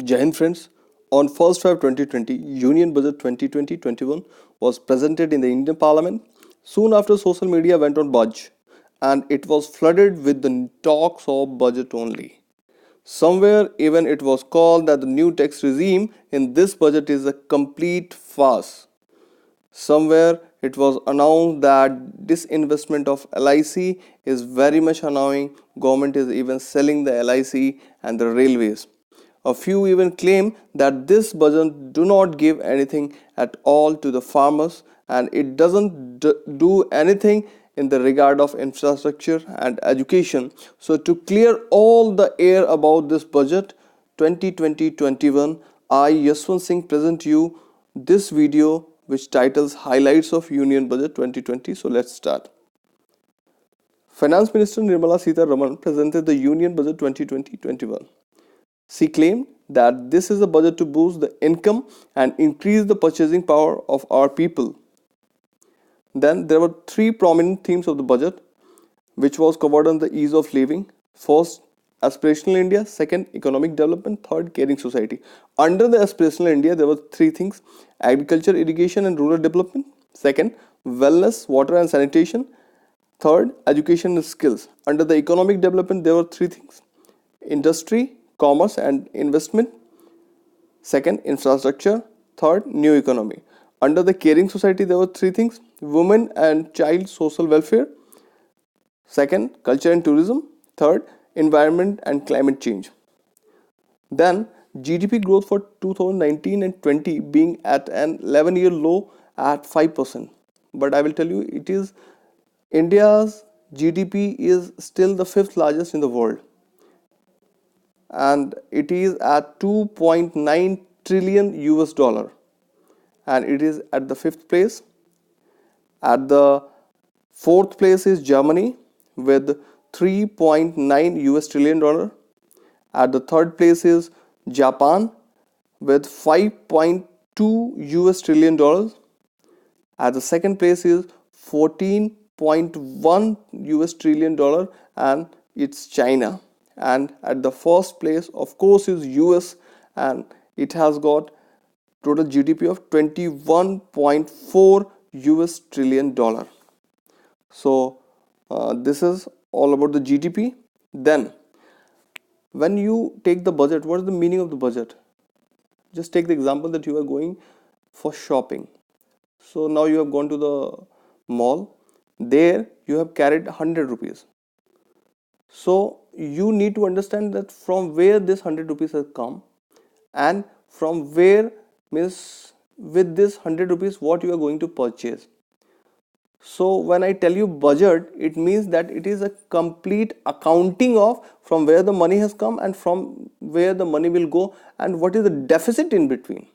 Jai Hind friends, on 1st Feb 2020, Union Budget 2020-21 was presented in the Indian Parliament. Soon after, social media went on budge and it was flooded with the talks of budget only. Somewhere even it was called that the new tax regime in this budget is a complete farce. Somewhere it was announced that disinvestment of LIC is very much annoying. Government is even selling the LIC and the railways. A few even claim that this budget do not give anything at all to the farmers and it doesn't do anything in the regard of infrastructure and education. So to clear all the air about this budget 2020-21, I Yaswant Singh present you this video which titles Highlights of Union Budget 2020. So let's start. Finance Minister Nirmala Sitharaman presented the Union Budget 2020-21. She claimed that this is a budget to boost the income and increase the purchasing power of our people. Then there were three prominent themes of the budget which was covered on the ease of living. First, aspirational India. Second, economic development. Third, caring society. Under the aspirational India, there were three things: agriculture, irrigation, and rural development. Second, wellness, water, and sanitation. Third, education and skills. Under the economic development, there were three things: industry, commerce, and investment. Second, infrastructure. Third, new economy. Under the caring society, there were three things: women and child social welfare. Second, culture and tourism. Third, environment and climate change. Then, GDP growth for 2019 and 20 being at an 11-year low at 5%. But I will tell you, it is India's GDP is still the fifth largest in the world, and it is at 2.9 trillion US dollar, and it is at the fifth place. At the fourth place is Germany with 3.9 US trillion dollar. At the third place is Japan with 5.2 US trillion dollars. At the second place is 14.1 US trillion dollar, and it's China. And at the first place of course is US, and it has got total GDP of 21.4 US trillion dollar. So this is all about the GDP. Then when you take the budget, what is the meaning of the budget? Just take the example that you are going for shopping. So now you have gone to the mall. There you have carried 100 rupees. So you need to understand that from where this 100 rupees has come, and from where means with this 100 rupees what you are going to purchase. So when I tell you budget, it means that it is a complete accounting of from where the money has come and from where the money will go and what is the deficit in between.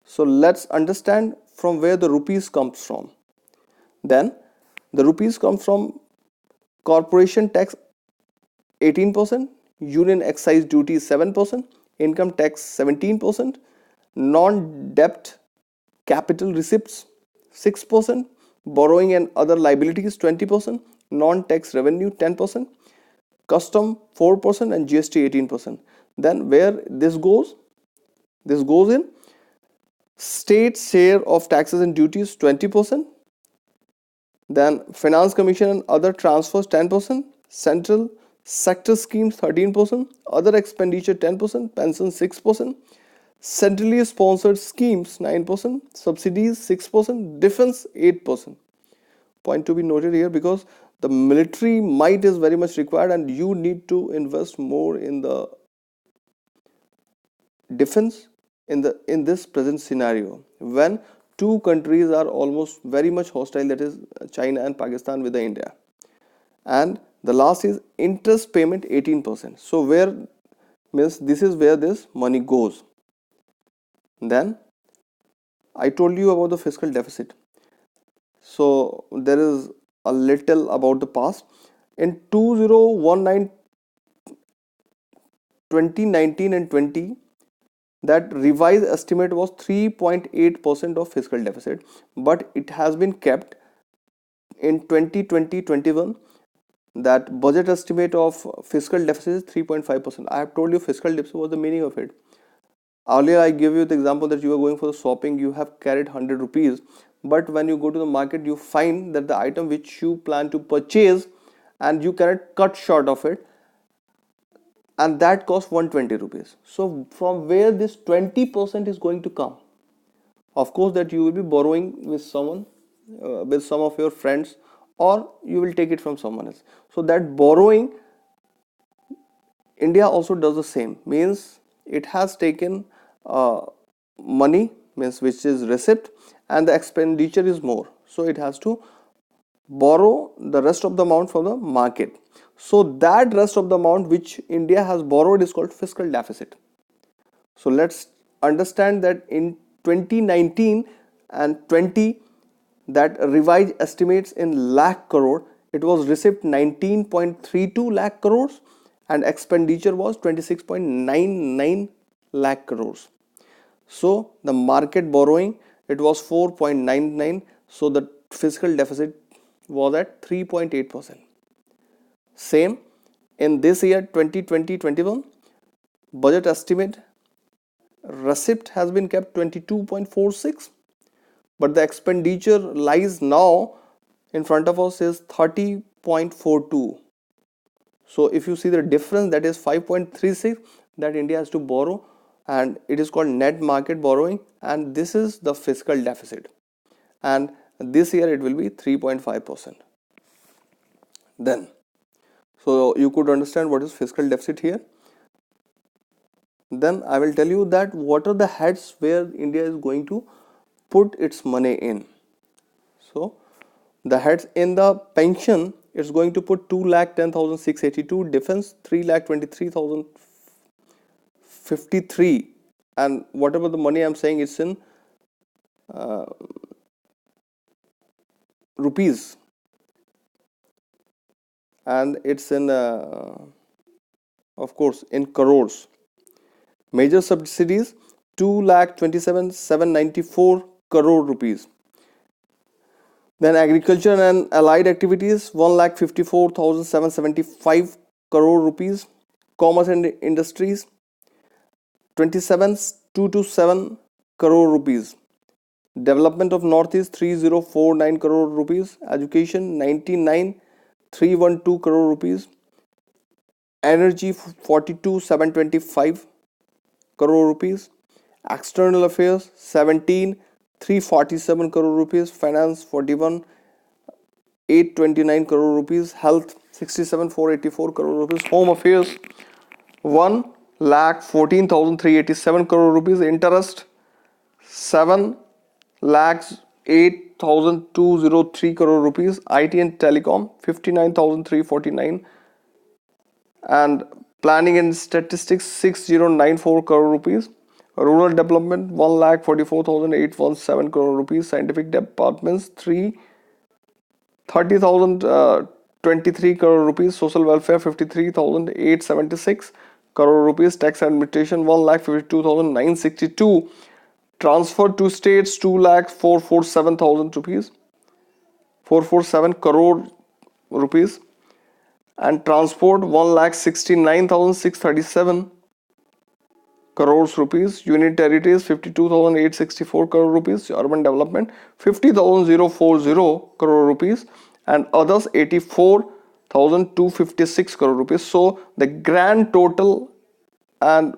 So let's understand from where the rupees comes from. Then the rupees come from corporation tax 18%, union excise duty 7%, income tax 17%, non-debt capital receipts 6%, borrowing and other liabilities 20%, non-tax revenue 10%, custom 4%, and GST 18%. Then where this goes? This goes in state share of taxes and duties 20%, then finance commission and other transfers 10%, central sector schemes 13%, other expenditure 10%, pension 6%, centrally sponsored schemes 9%, subsidies 6%, defense 8%. Point to be noted here, because the military might is very much required and you need to invest more in the defense in this present scenario when two countries are almost very much hostile, that is China and Pakistan with the India. And the last is interest payment 18%. So where means this is where this money goes. Then I told you about the fiscal deficit. So there is a little about the past. In 2019 and 20, that revised estimate was 3.8% of fiscal deficit, but it has been kept in 2020-21 that budget estimate of fiscal deficit is 3.5%. I have told you fiscal deficit was the meaning of it. Earlier I give you the example that you are going for the shopping, you have carried 100 rupees, but when you go to the market you find that the item which you plan to purchase and you cannot cut short of it, and that costs 120 rupees. So from where this 20% is going to come? Of course that you will be borrowing with someone, with some of your friends, or you will take it from someone else. So that borrowing, India also does the same, means it has taken money, means which is receipt, and the expenditure is more, so it has to borrow the rest of the amount from the market. So that rest of the amount which India has borrowed is called fiscal deficit. So let's understand that in 2019 and 20, that revised estimates in lakh crore, it was receipt 19.32 lakh crores and expenditure was 26.99 lakh crores. So the market borrowing, it was 4.99, so the fiscal deficit was at 3.8%. Same in this year 2020-21, budget estimate receipt has been kept 22.46, but the expenditure lies now in front of us is 30.42. So if you see the difference, that is 5.36 that India has to borrow, and it is called net market borrowing, and this is the fiscal deficit, and this year it will be 3.5%. Then, so you could understand what is fiscal deficit here. Then I will tell you that what are the heads where India is going to put its money in. So the heads in the pension, it's going to put 2,10,682, defense 3,23,053, and whatever the money I'm saying, it's in rupees, and it's in of course in crores. Major subsidies 2,27,794 crore rupees. Then agriculture and allied activities 1,54,775 crore rupees. Commerce and industries 27,227 crore rupees. Development of Northeast 3,049 crore rupees. Education 99,312 crore rupees. Energy 42,725 crore rupees. External affairs 17,347 crore rupees. Finance 41,829 crore rupees. Health 67,484 crore rupees. Home affairs 1,14,387 crore rupees. Interest 7,08,203 crore rupees. IT and telecom 59,349, and planning and statistics 6,094 crore rupees. Rural development 1,44,817 crore rupees. Scientific departments 30,023 crore rupees. Social welfare 53,876 crore rupees. Tax administration 1,52,962. Transfer to states 2,447,000 rupees, 447 crore rupees, and transport 1,69,637 crores rupees. Union territories 52,864 crore rupees. Urban development 50,040 crore rupees, and others 84,256 crore rupees. So the grand total and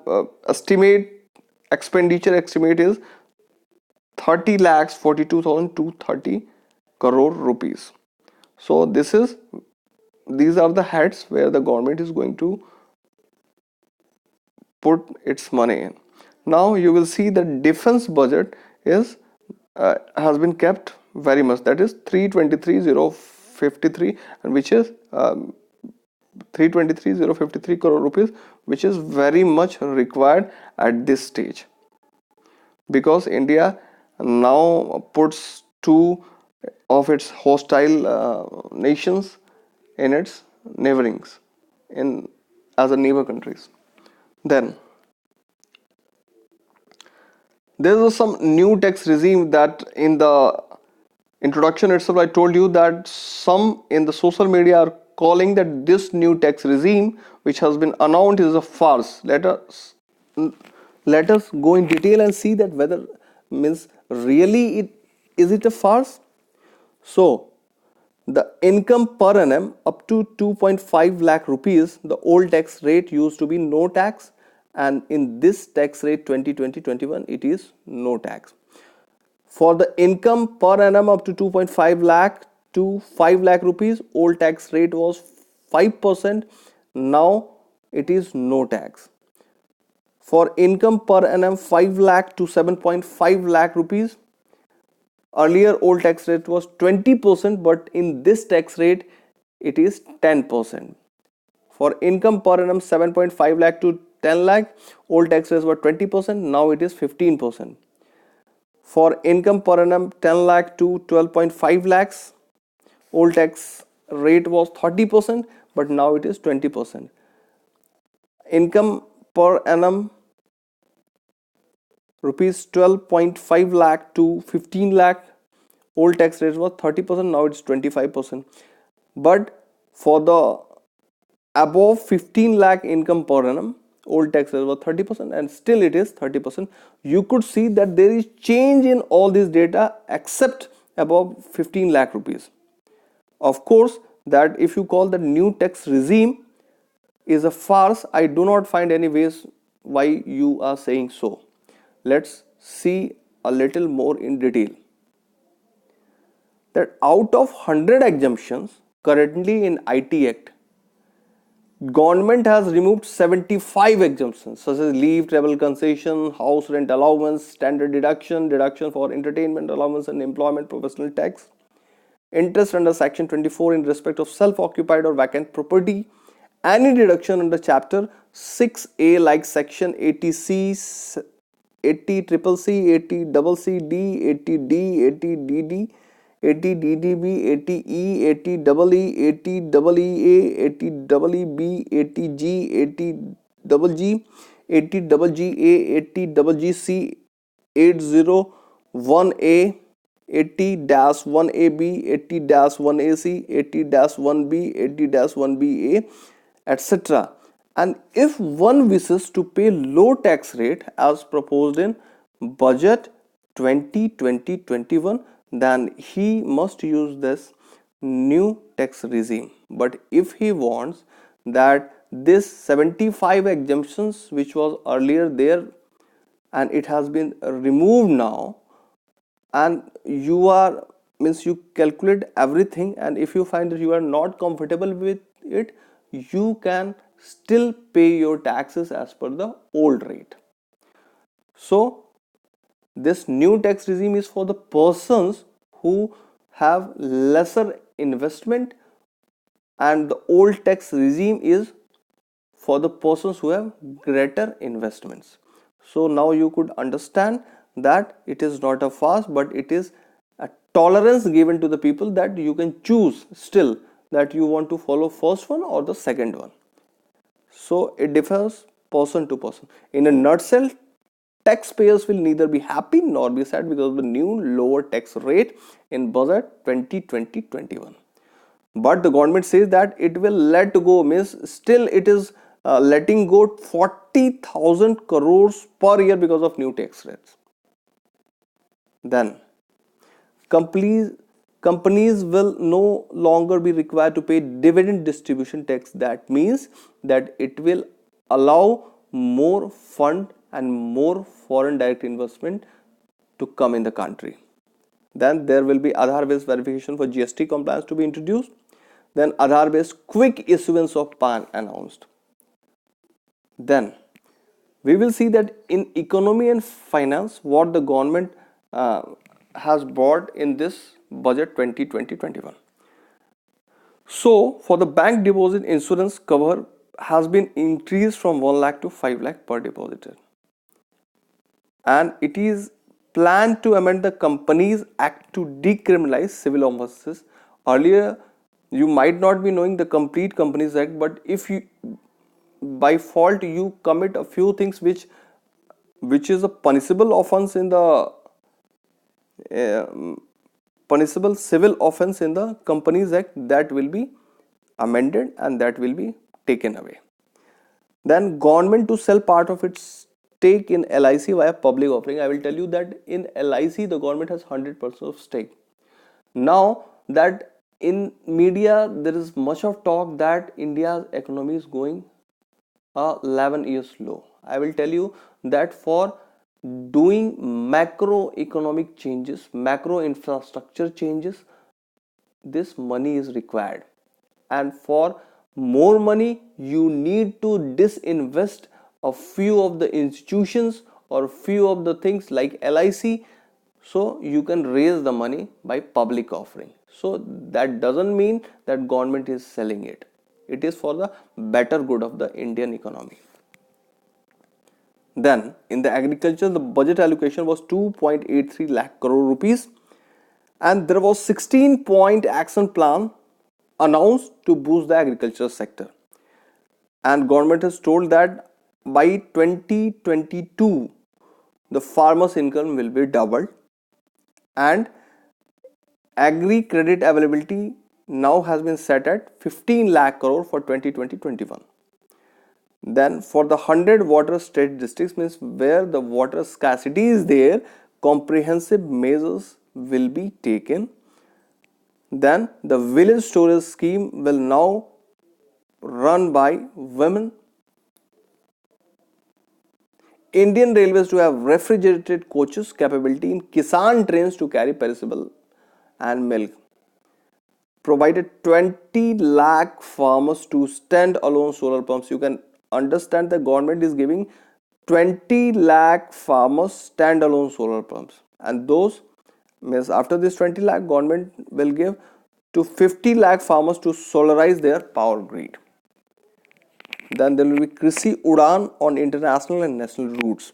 expenditure estimate is 30,42,230 crore rupees. So these are the heads where the government is going to put its money in. Now you will see the defense budget is has been kept very much, that is 323,053, and which is 323,053 crore rupees, which is very much required at this stage, because India now puts two of its hostile nations in its neighborings, in as a neighbor countries. Then there is some new tax regime that in the introduction itself I told you that some in the social media are calling that this new tax regime which has been announced is a farce. Let us go in detail and see that whether means really it is it a farce. So the income per annum up to 2.5 lakh rupees, the old tax rate used to be no tax, and in this tax rate 2020-21 it is no tax. For the income per annum up to 2.5 lakh to 5 lakh rupees, old tax rate was 5%, now it is no tax. For income per annum 5 lakh to 7.5 lakh rupees, earlier old tax rate was 20%, but in this tax rate it is 10%. For income per annum 7.5 lakh to 10 lakh, old tax rates were 20%, now it is 15%. For income per annum 10 lakh to 12.5 lakhs, old tax rate was 30%, but now it is 20%. Income per annum rupees 12.5 lakh to 15 lakh, old tax rate was 30%, now it's 25%. But for the above 15 lakh income per annum, old tax rate was 30%, and still it is 30%. You could see that there is change in all this data except above 15 lakh rupees. Of course, that if you call the new tax regime is a farce, I do not find any ways why you are saying so. Let's see a little more in detail. That out of 100 exemptions currently in IT Act, government has removed 75 exemptions such as leave, travel concession, house rent allowance, standard deduction, deduction for entertainment allowance and employment professional tax, interest under section 24 in respect of self-occupied or vacant property, any deduction under chapter 6A like section 80C, 80 triple C, 80 double C D, 80 D, 80 DD, 80 DDB, 80 E, 80 double E, 80 double EA, 80 double EB, 80 G, 80 double G, 80 double GA, 80 double GC, 801A, 80-1AB, 80-1AC, 80-1B, 80-1BA, etc. And if one wishes to pay low tax rate as proposed in budget 2020-21, then he must use this new tax regime. But if he wants that this 75 exemptions which was earlier there and it has been removed now, and you are means you calculate everything, and if you find that you are not comfortable with it, you can still pay your taxes as per the old rate. So this new tax regime is for the persons who have lesser investment, and the old tax regime is for the persons who have greater investments. So now you could understand that it is not a fast, but it is a tolerance given to the people that you can choose still that you want to follow first one or the second one. So it differs person to person. In a nutshell, taxpayers will neither be happy nor be sad because of the new lower tax rate in budget 2020-21. But the government says that it will let go, means still it is letting go 40,000 crores per year because of new tax rates. Then companies will no longer be required to pay dividend distribution tax. That means that it will allow more fund and more foreign direct investment to come in the country. Then there will be Aadhaar based verification for GST compliance to be introduced. Then Aadhaar based quick issuance of PAN announced. Then we will see that in economy and finance what the government has brought in this budget 2020-21. So for the bank deposit insurance cover has been increased from 1 lakh to 5 lakh per depositor, and it is planned to amend the Companies Act to decriminalize civil offences. Earlier you might not be knowing the complete Companies Act, but if you by fault you commit a few things which is a punishable offense in the punishable civil offense in the Companies Act, that will be amended and that will be taken away. Then government to sell part of its stake in LIC via public offering. I will tell you that in LIC the government has 100% of stake. Now that in media there is much of talk that India's economy is going 11 years low. I will tell you that for doing macroeconomic changes, macro infrastructure changes, this money is required, and for more money you need to disinvest a few of the institutions or few of the things like LIC, so you can raise the money by public offering. So that doesn't mean that government is selling it, it is for the better good of the Indian economy. Then in the agriculture the budget allocation was 2.83 lakh crore rupees, and there was 16-point action plan announced to boost the agriculture sector, and government has told that by 2022 the farmers income will be doubled, and agri credit availability now has been set at 15 lakh crore for 2020-21. Then for the 100 water state districts, means where the water scarcity is there, comprehensive measures will be taken. Then the village storage scheme will now run by women. Indian Railways to have refrigerated coaches capability in Kisan trains to carry perishable and milk. Provided 20 lakh farmers to stand alone solar pumps. You can understand the government is giving 20 lakh farmers standalone solar pumps, and those means after this 20 lakh government will give to 50 lakh farmers to solarize their power grid. Then there will be Krishi Udan on international and national routes.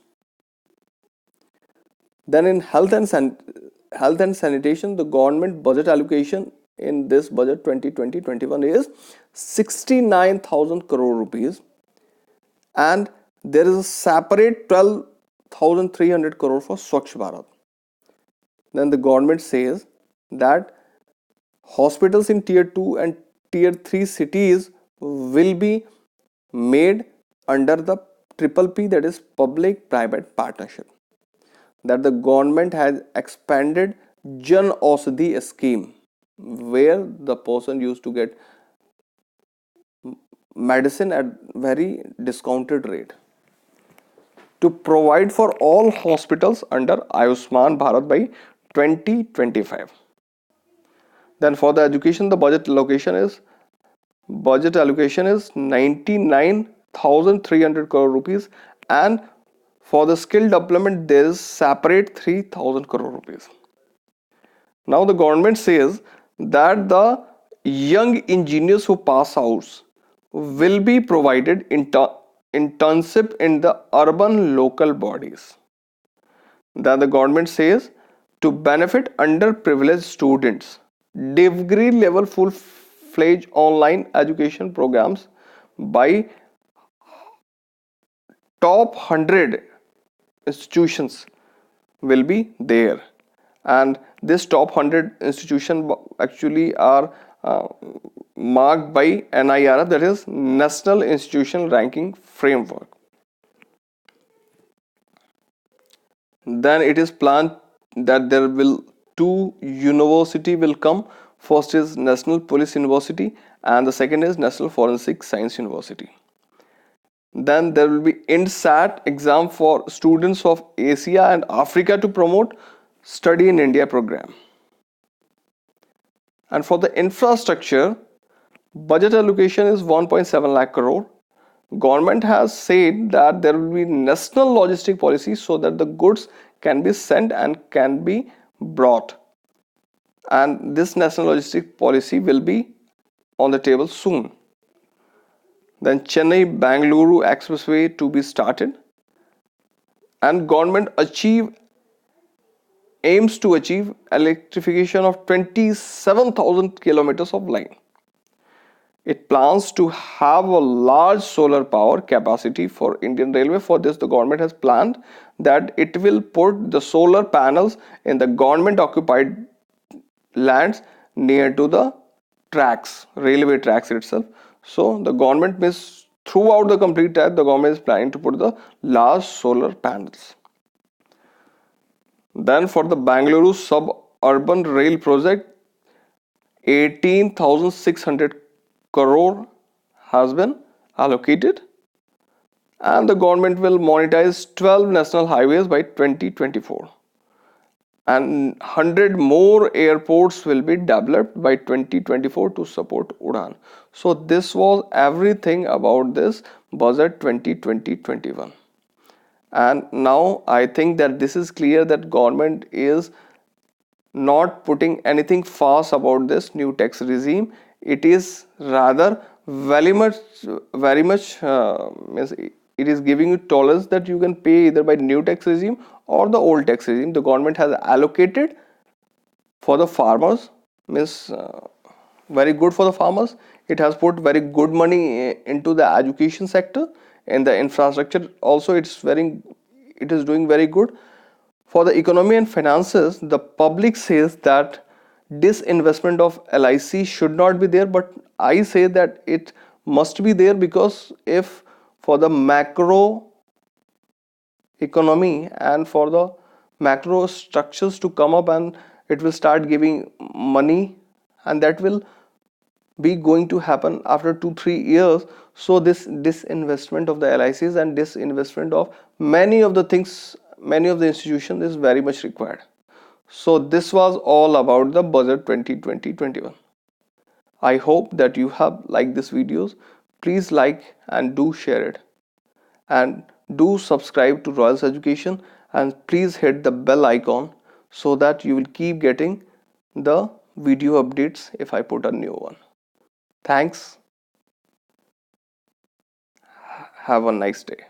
Then in health and sanitation, the government budget allocation in this budget 2020-21 is 69,000 crore rupees, and there is a separate 12,300 crore for Swachh Bharat. Then the government says that hospitals in tier 2 and tier 3 cities will be made under the triple P, that is public private partnership. That the government has expanded Jan Aushadhi scheme, where the person used to get medicine at very discounted rate, to provide for all hospitals under Ayushman Bharat by 2025. Then for the education, the budget allocation is 99,300 crore rupees, and for the skill development there is separate 3,000 crore rupees. Now the government says that the young engineers who pass out will be provided internship in the urban local bodies. That the government says to benefit underprivileged students, degree level full-fledged online education programs by top 100 institutions will be there, and this top 100 institutions actually are marked by NIRF, that is National Institution Ranking Framework. Then it is planned that there will two university will come. First is National Police University and the second is National Forensic Science University. Then there will be INSAT exam for students of Asia and Africa to promote study in India program. And for the infrastructure, budget allocation is 1.7 lakh crore. Government has said that there will be national logistic policy so that the goods can be sent and can be brought, and this national logistic policy will be on the table soon. Then Chennai Bangalore expressway to be started, and government aims to achieve electrification of 27,000 kilometers of line. It plans to have a large solar power capacity for Indian Railway. For this, the government has planned that it will put the solar panels in the government occupied lands near to the tracks, railway tracks itself. So the government is throughout the complete track, the government is planning to put the large solar panels. Then for the Bangalore suburban rail project, 18,600 crore has been allocated, and the government will monetize 12 national highways by 2024, and 100 more airports will be developed by 2024 to support Udan. So this was everything about this budget 2020-21. And now I think that this is clear that government is not putting anything fast about this new tax regime. It is rather very much means it is giving you tolerance that you can pay either by new tax regime or the old tax regime. The government has allocated for the farmers, means very good for the farmers. It has put very good money into the education sector and the infrastructure also. It is doing very good. For the economy and finances, the public says that disinvestment of LIC should not be there, but I say that it must be there, because if for the macro economy and for the macro structures to come up, and it will start giving money, and that will be going to happen after 2-3 years. So this disinvestment of the LICs and disinvestment of many of the things, many of the institutions is very much required. So this was all about the budget 2020-21. I hope that you have liked this videos. Please like and do share it, and do subscribe to Royals Education, and please hit the bell icon so that you will keep getting the video updates if I put a new one. Thanks. Have a nice day.